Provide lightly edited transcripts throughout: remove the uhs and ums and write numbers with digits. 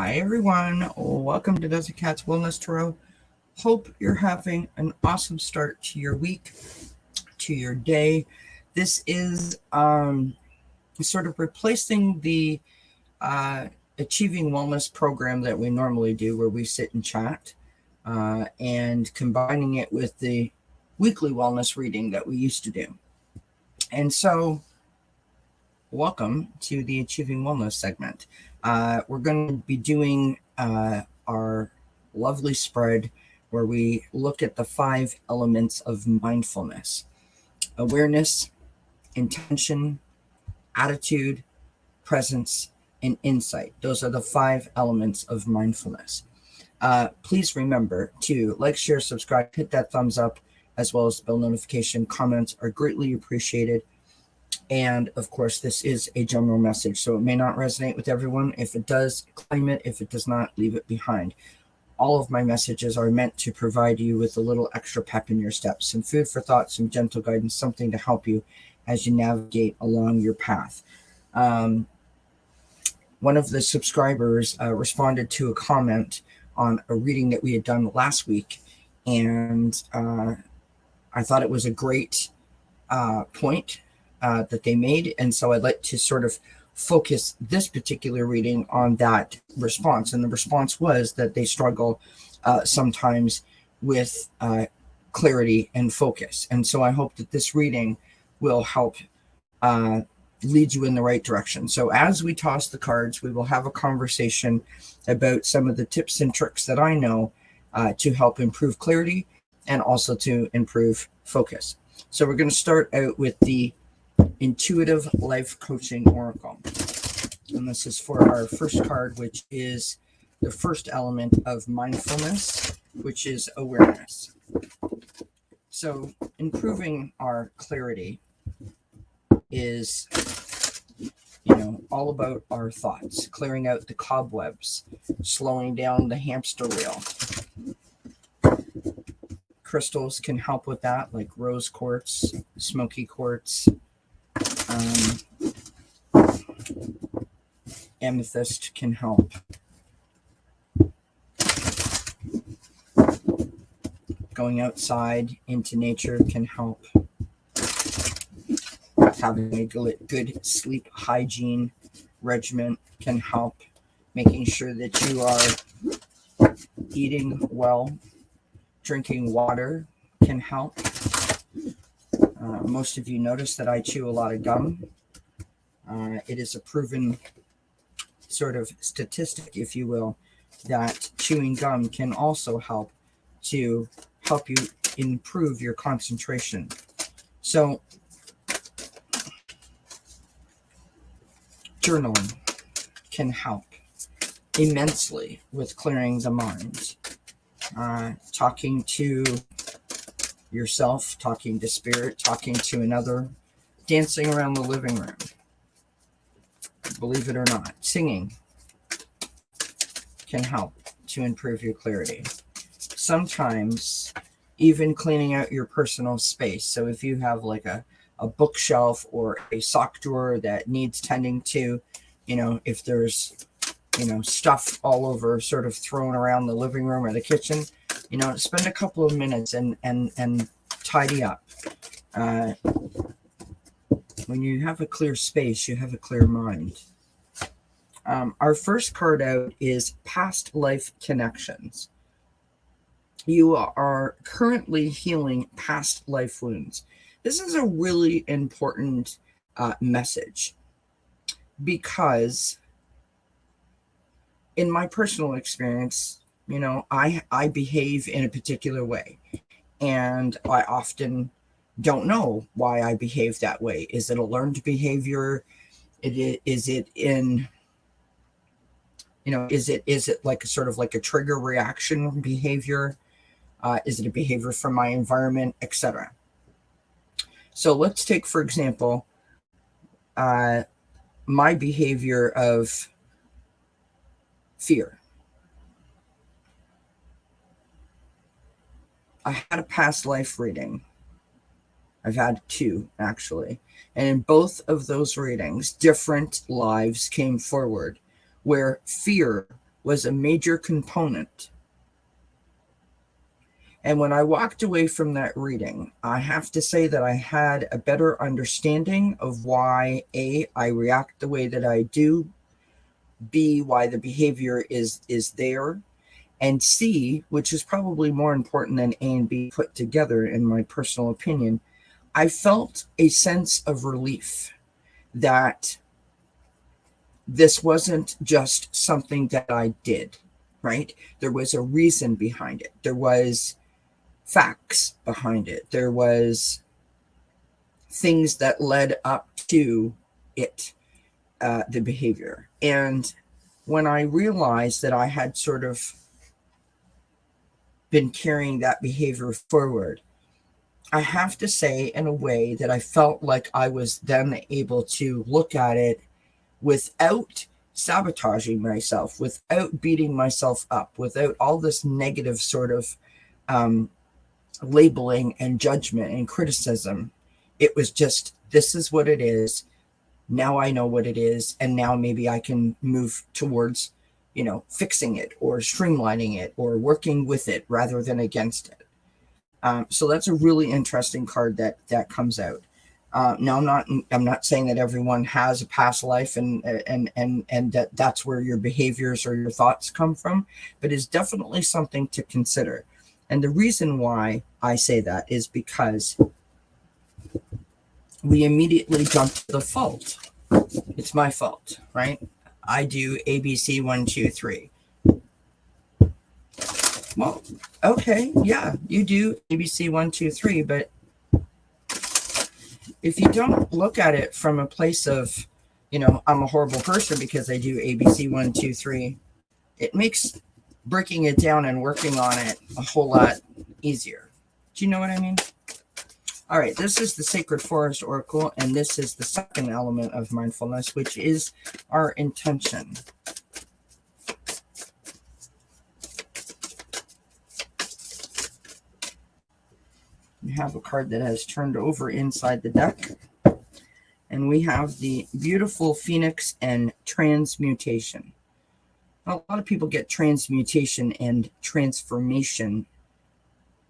Hi everyone, welcome to Desert Cat's Wellness Tarot. Hope you're having an awesome start to your week, to your day. This is sort of replacing the Achieving Wellness program that we normally do, where we sit and chat, and combining it with the weekly wellness reading that we used to do. And so, welcome to the Achieving Wellness segment. We're going to be doing our lovely spread where we look at the 5 elements of mindfulness: awareness, intention, attitude, presence, and insight. Those are the 5 elements of mindfulness. Please remember to like, share, subscribe, hit that thumbs up, as well as the bell notification. Comments are greatly appreciated. And of course, this is a general message, so it may not resonate with everyone. If it does, claim it. If it does not, leave it behind. All of my messages are meant to provide you with a little extra pep in your steps, some food for thought, some gentle guidance, something to help you as you navigate along your path. One of the subscribers responded to a comment on a reading that we had done last week, and I thought it was a great point that they made, and so I'd like to sort of focus this particular reading on that response. And the response was that they struggle sometimes with clarity and focus, and so I hope that this reading will help lead you in the right direction. So as we toss the cards, we will have a conversation about some of the tips and tricks that I know to help improve clarity and also to improve focus. So we're going to start out with the Intuitive Life Coaching Oracle. And this is for our first card, which is the first element of mindfulness, which is awareness. So improving our clarity is, all about our thoughts, clearing out the cobwebs, slowing down the hamster wheel. Crystals can help with that, like rose quartz, smoky quartz, amethyst can help. Going outside into nature can help. Having a good sleep hygiene regimen can help. Making sure that you are eating well, drinking water can help. Most of you notice that I chew a lot of gum. It is a proven sort of statistic, if you will, that chewing gum can also help you improve your concentration. So journaling can help immensely with clearing the mind. Talking to yourself, talking to spirit, talking to another, dancing around the living room. Believe it or not, singing can help to improve your clarity. Sometimes even cleaning out your personal space. So if you have like a bookshelf or a sock drawer that needs tending to, if there's, stuff all over sort of thrown around the living room or the kitchen, spend a couple of minutes and tidy up. When you have a clear space, you have a clear mind. Our first card out is Past Life Connections. You are currently healing past life wounds. This is a really important message because in my personal experience, I behave in a particular way, and I often don't know why I behave that way. Is it a learned behavior? Is it like sort of like a trigger reaction behavior? Is it a behavior from my environment, etc.? So let's take, for example, my behavior of fear. I had a past life reading. I've had 2, actually. And in both of those readings, different lives came forward where fear was a major component. And when I walked away from that reading, I have to say that I had a better understanding of why A, I react the way that I do, B, why the behavior is there, and C, which is probably more important than A and B put together in my personal opinion, I felt a sense of relief that this wasn't just something that I did, right? There was a reason behind it. There was facts behind it. There was things that led up to it, the behavior. And when I realized that I had sort of been carrying that behavior forward, I have to say in a way that I felt like I was then able to look at it without sabotaging myself, without beating myself up, without all this negative sort of labeling and judgment and criticism. It was just, this is what it is. Now I know what it is. And now maybe I can move towards, fixing it or streamlining it or working with it rather than against it. So that's a really interesting card that comes out. Now I'm not saying that everyone has a past life and that's where your behaviors or your thoughts come from, but it's definitely something to consider. And the reason why I say that is because we immediately jump to the fault. It's my fault, right? I do ABC 1, 2, 3. Well, okay, yeah, you do ABC 1, 2, 3, but if you don't look at it from a place of, I'm a horrible person because I do ABC 1, 2, 3, it makes breaking it down and working on it a whole lot easier. Do you know what I mean? All right, this is the Sacred Forest Oracle, and this is the second element of mindfulness, which is our intention. We have a card that has turned over inside the deck, and we have the beautiful Phoenix and transmutation. A lot of people get transmutation and transformation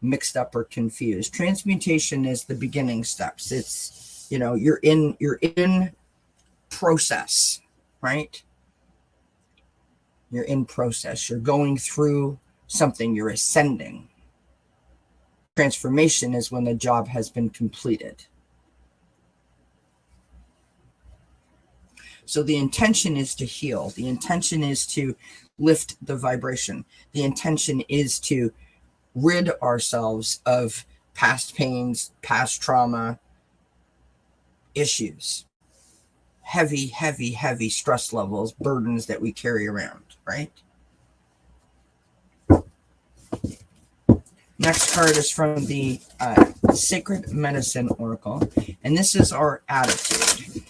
mixed up or confused. Transmutation is the beginning steps. It's, you're in process, right? You're in process. You're going through something. You're ascending. Transformation is when the job has been completed. So the intention is to heal. The intention is to lift the vibration. The intention is to rid ourselves of past pains, past trauma, issues, heavy, heavy, heavy stress levels, burdens that we carry around, right? Next card is from the Sacred Medicine Oracle, and this is our attitude.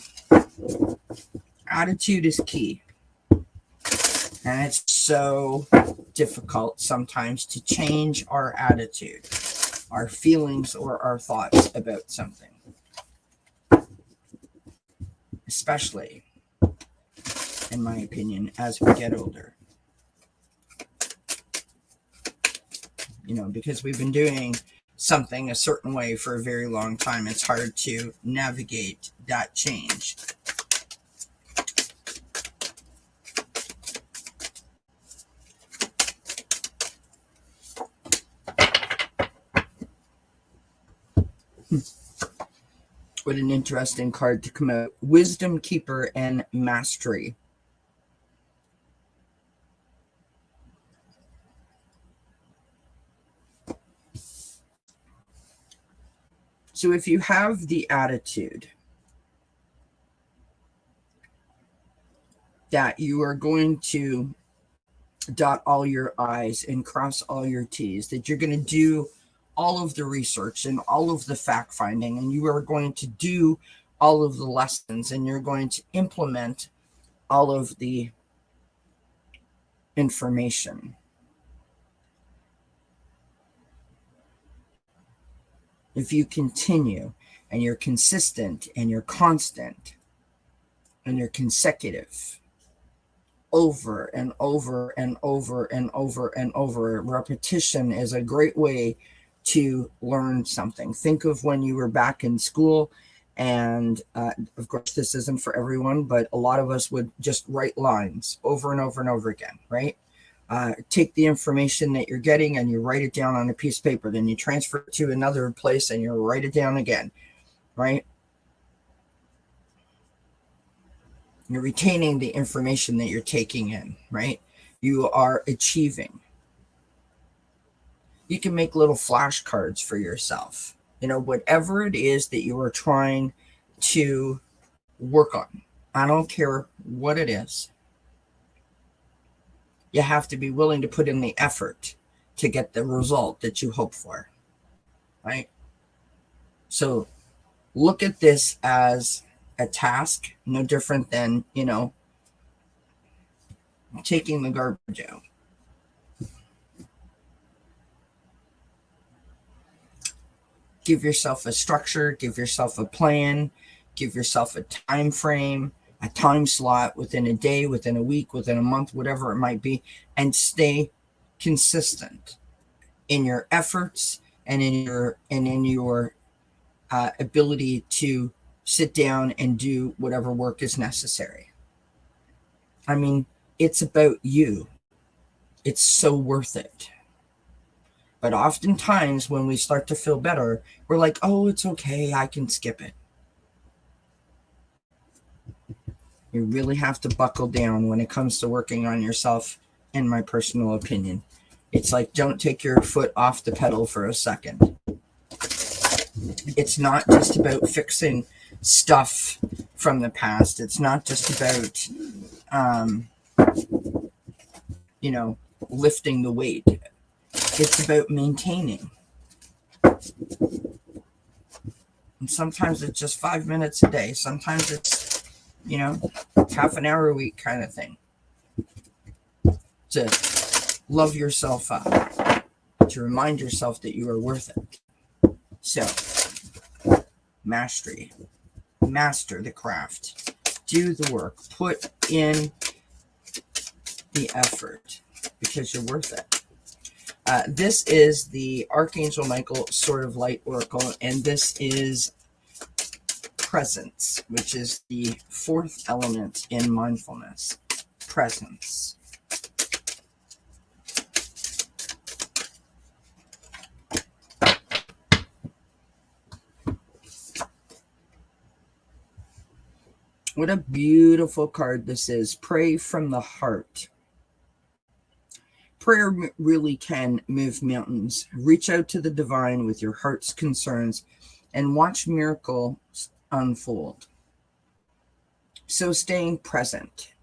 Attitude is key. And it's so difficult sometimes to change our attitude, our feelings, or our thoughts about something. Especially, in my opinion, as we get older. Because we've been doing something a certain way for a very long time, it's hard to navigate that change. What an interesting card to come out. Wisdom Keeper and Mastery. So if you have the attitude that you are going to dot all your I's and cross all your T's, that you're going to do all of the research and all of the fact finding, and you are going to do all of the lessons, and you're going to implement all of the information. If you continue and you're consistent and you're constant and you're consecutive, over and over and over and over and over. Repetition is a great way to learn something. Think of when you were back in school, and of course this isn't for everyone, but a lot of us would just write lines over and over and over again, right? Take the information that you're getting and you write it down on a piece of paper, then you transfer it to another place and you write it down again, right? You're retaining the information that you're taking in, right? You are achieving. You can make little flashcards for yourself. Whatever it is that you are trying to work on. I don't care what it is. You have to be willing to put in the effort to get the result that you hope for, right? So look at this as a task, no different than, taking the garbage out. Give yourself a structure, give yourself a plan, give yourself a time frame, a time slot within a day, within a week, within a month, whatever it might be, and stay consistent in your efforts and in your ability to sit down and do whatever work is necessary. I mean, it's about you. It's so worth it. But oftentimes when we start to feel better, we're like, oh, it's okay, I can skip it. You really have to buckle down when it comes to working on yourself, in my personal opinion. It's like, don't take your foot off the pedal for a second. It's not just about fixing stuff from the past. It's not just about, lifting the weight. It's about maintaining. And sometimes it's just 5 minutes a day. Sometimes it's, half an hour a week kind of thing. To love yourself up. To remind yourself that you are worth it. So, mastery. Master the craft. Do the work. Put in the effort. Because you're worth it. This is the Archangel Michael Sword of Light Oracle, and this is presence, which is the fourth element in mindfulness. Presence. What a beautiful card this is. Pray from the heart. Prayer really can move mountains. Reach out to the divine with your heart's concerns and watch miracles unfold. So staying present,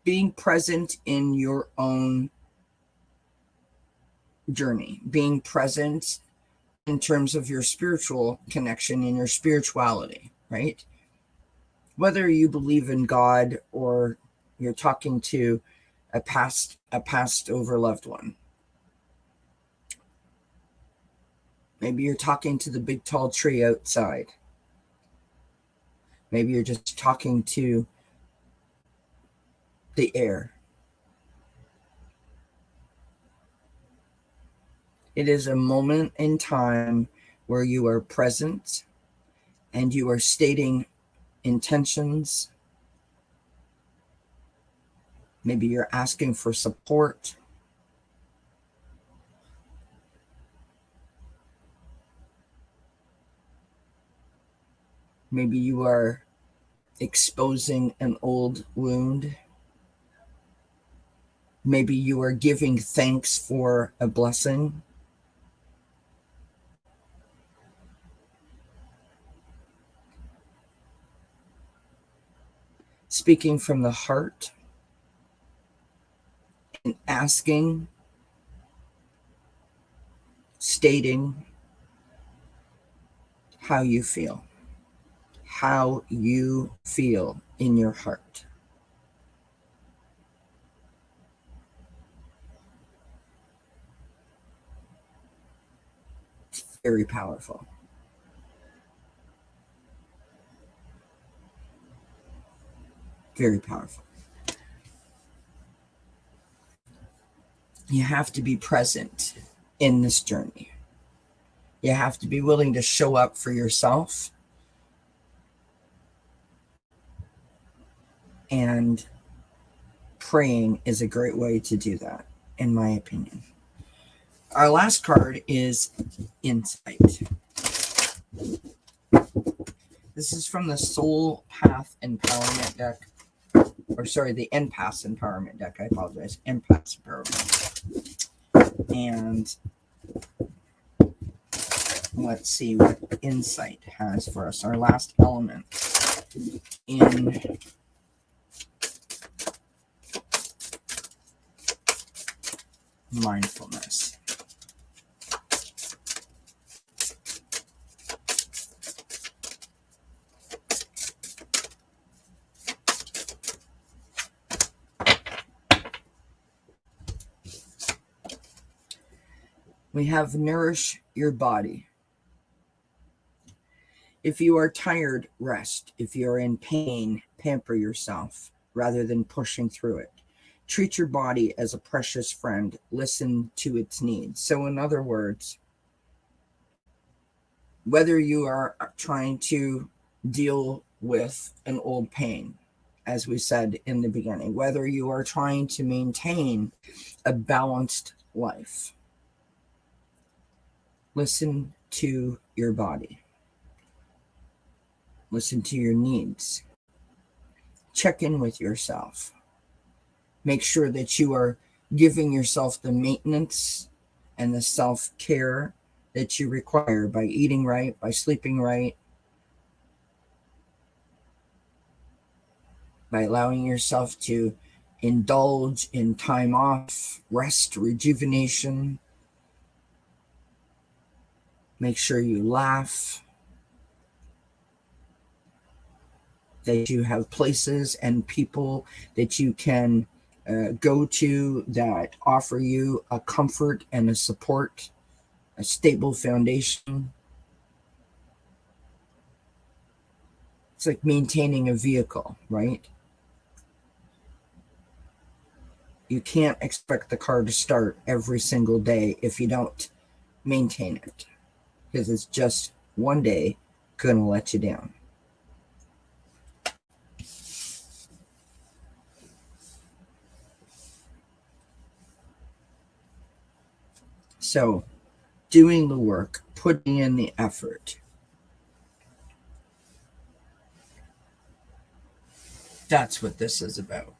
being present in your own journey, being present in terms of your spiritual connection and your spirituality, right? Whether you believe in God or you're talking to a passed over loved one. Maybe you're talking to the big tall tree outside. Maybe you're just talking to the air. It is a moment in time where you are present and you are stating intentions. Maybe you're asking for support. Maybe you are exposing an old wound. Maybe you are giving thanks for a blessing. Speaking from the heart and asking, stating how you feel. How you feel in your heart. It's very powerful. Very powerful. You have to be present in this journey. You have to be willing to show up for yourself. And praying is a great way to do that, in my opinion. Our last card is Insight. This is from the Soul Path Empowerment deck. Or sorry, the Empath Empowerment deck. I apologize. Empath Empowerment. And let's see what Insight has for us. Our last element in mindfulness. We have nourish your body. If you are tired, rest. If you are in pain, pamper yourself rather than pushing through it. Treat your body as a precious friend. Listen to its needs. So in other words, whether you are trying to deal with an old pain, as we said in the beginning, whether you are trying to maintain a balanced life, listen to your body. Listen to your needs. Check in with yourself. Make sure that you are giving yourself the maintenance and the self-care that you require by eating right, by sleeping right, by allowing yourself to indulge in time off, rest, rejuvenation. Make sure you laugh, that you have places and people that you can go to that offer you a comfort and a support, a stable foundation. It's like maintaining a vehicle, right? You can't expect the car to start every single day if you don't maintain it, because it's just one day going to let you down. So doing the work, putting in the effort, that's what this is about.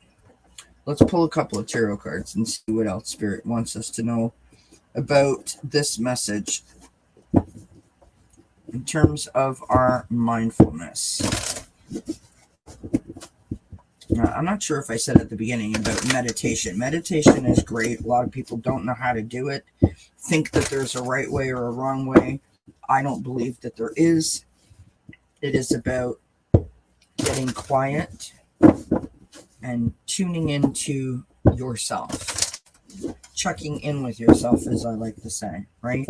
Let's pull a couple of tarot cards and see what else Spirit wants us to know about this message in terms of our mindfulness. Now, I'm not sure if I said at the beginning about meditation. Meditation is great. A lot of people don't know how to do it, think that there's a right way or a wrong way. I don't believe that there is. It is about getting quiet and tuning into yourself, checking in with yourself, as I like to say, right?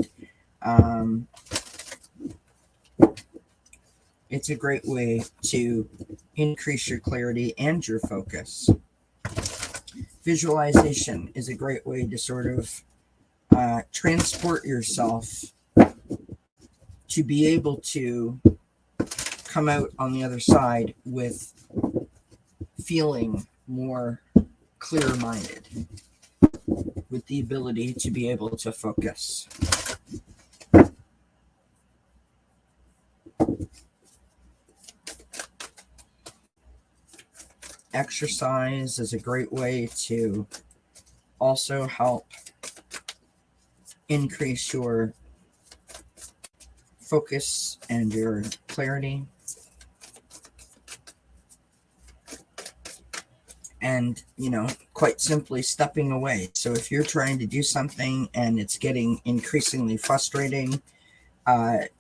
It's a great way to increase your clarity and your focus. Visualization is a great way to sort of transport yourself to be able to come out on the other side with feeling more clear-minded, with the ability to be able to focus. Exercise is a great way to also help increase your focus and your clarity. And, quite simply stepping away. So if you're trying to do something and it's getting increasingly frustrating,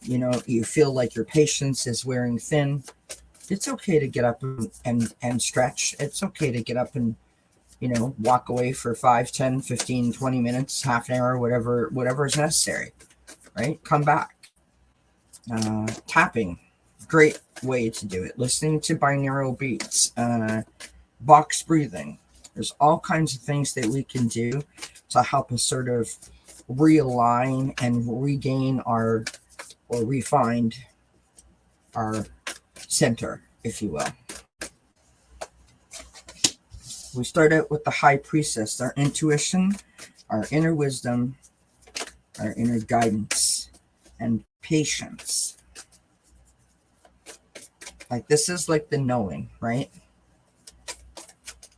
you feel like your patience is wearing thin, it's okay to get up and stretch. It's okay to get up and, walk away for 5, 10, 15, 20 minutes, half an hour, whatever is necessary, right? Come back. Tapping, great way to do it. Listening to binaural beats, box breathing, There's all kinds of things that we can do to help us sort of realign and regain our, or refine our center, if you will. We start out with the High Priestess, our intuition, our inner wisdom, our inner guidance, and patience. Like, this is like the knowing, right?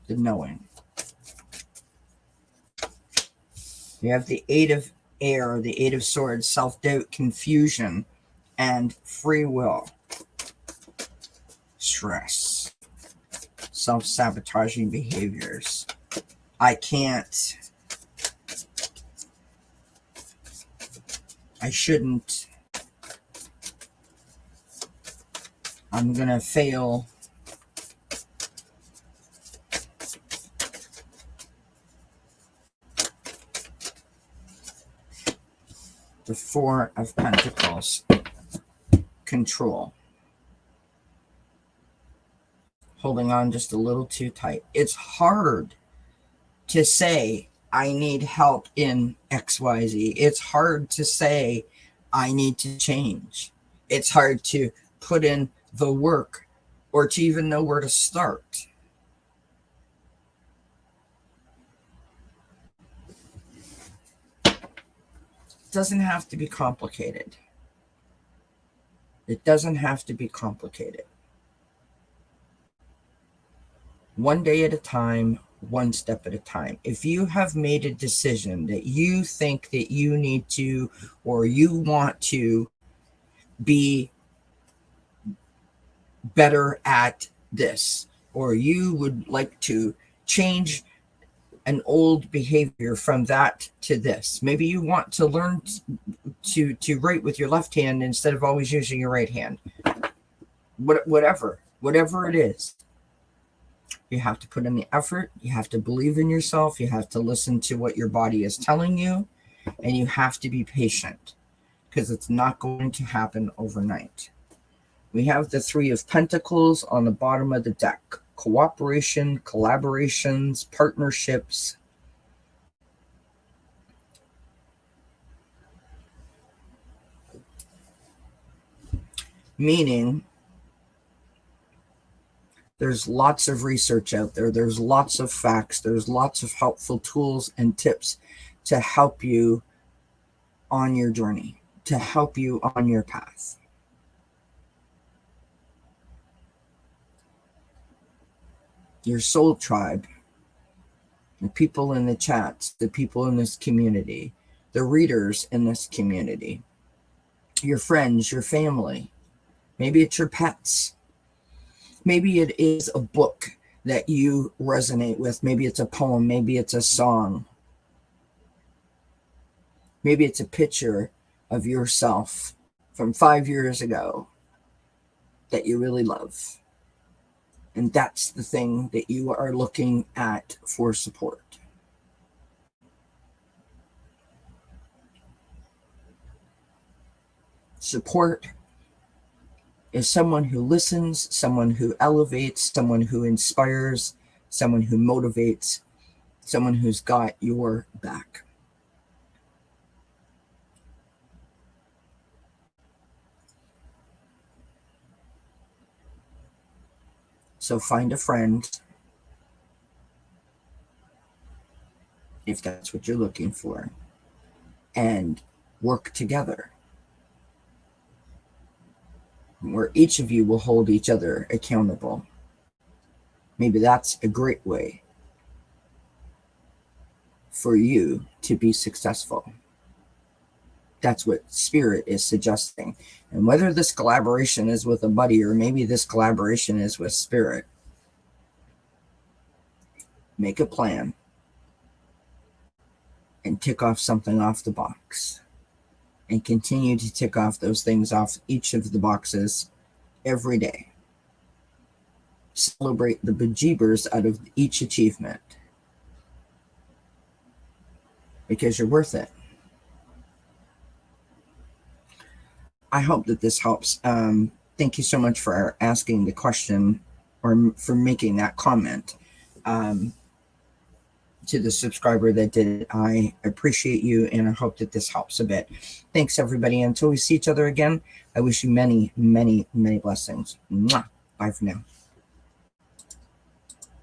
The knowing. You have the Eight of Air, the Eight of Swords, self-doubt, confusion, and free will. Stress. Self-sabotaging behaviors. I can't. I shouldn't. I'm gonna fail. The Four of Pentacles. Control. Holding on just a little too tight. It's hard to say, I need help in XYZ. It's hard to say, I need to change. It's hard to put in the work or to even know where to start. It doesn't have to be complicated. It doesn't have to be complicated. One day at a time, one step at a time. If you have made a decision that you think that you need to, or you want to be better at this, or you would like to change an old behavior from that to this. Maybe you want to learn to write with your left hand instead of always using your right hand. Whatever it is. You have to put in the effort. You have to believe in yourself. You have to listen to what your body is telling you. And you have to be patient, because it's not going to happen overnight. We have the Three of Pentacles on the bottom of the deck. Cooperation, collaborations, partnerships. Meaning, there's lots of research out there. There's lots of facts. There's lots of helpful tools and tips to help you on your journey, to help you on your path. Your soul tribe, the people in the chats, the people in this community, the readers in this community, your friends, your family. Maybe it's your pets. Maybe it is a book that you resonate with. Maybe it's a poem. Maybe it's a song. Maybe it's a picture of yourself from 5 years ago that you really love. And that's the thing that you are looking at for support. Support is someone who listens, someone who elevates, someone who inspires, someone who motivates, someone who's got your back. So find a friend, if that's what you're looking for, and work together, where each of you will hold each other accountable. Maybe that's a great way for you to be successful. That's what Spirit is suggesting. And whether this collaboration is with a buddy, or maybe this collaboration is with Spirit, make a plan and tick off something off the box. And continue to tick off those things off each of the boxes every day. Celebrate the bejeebers out of each achievement, because you're worth it. I hope that this helps. Thank you so much for asking the question, or for making that comment. to the subscriber that did it. I appreciate you, and I hope that this helps a bit. Thanks, everybody. Until we see each other again, I wish you many, many, many blessings. Mwah. Bye for now.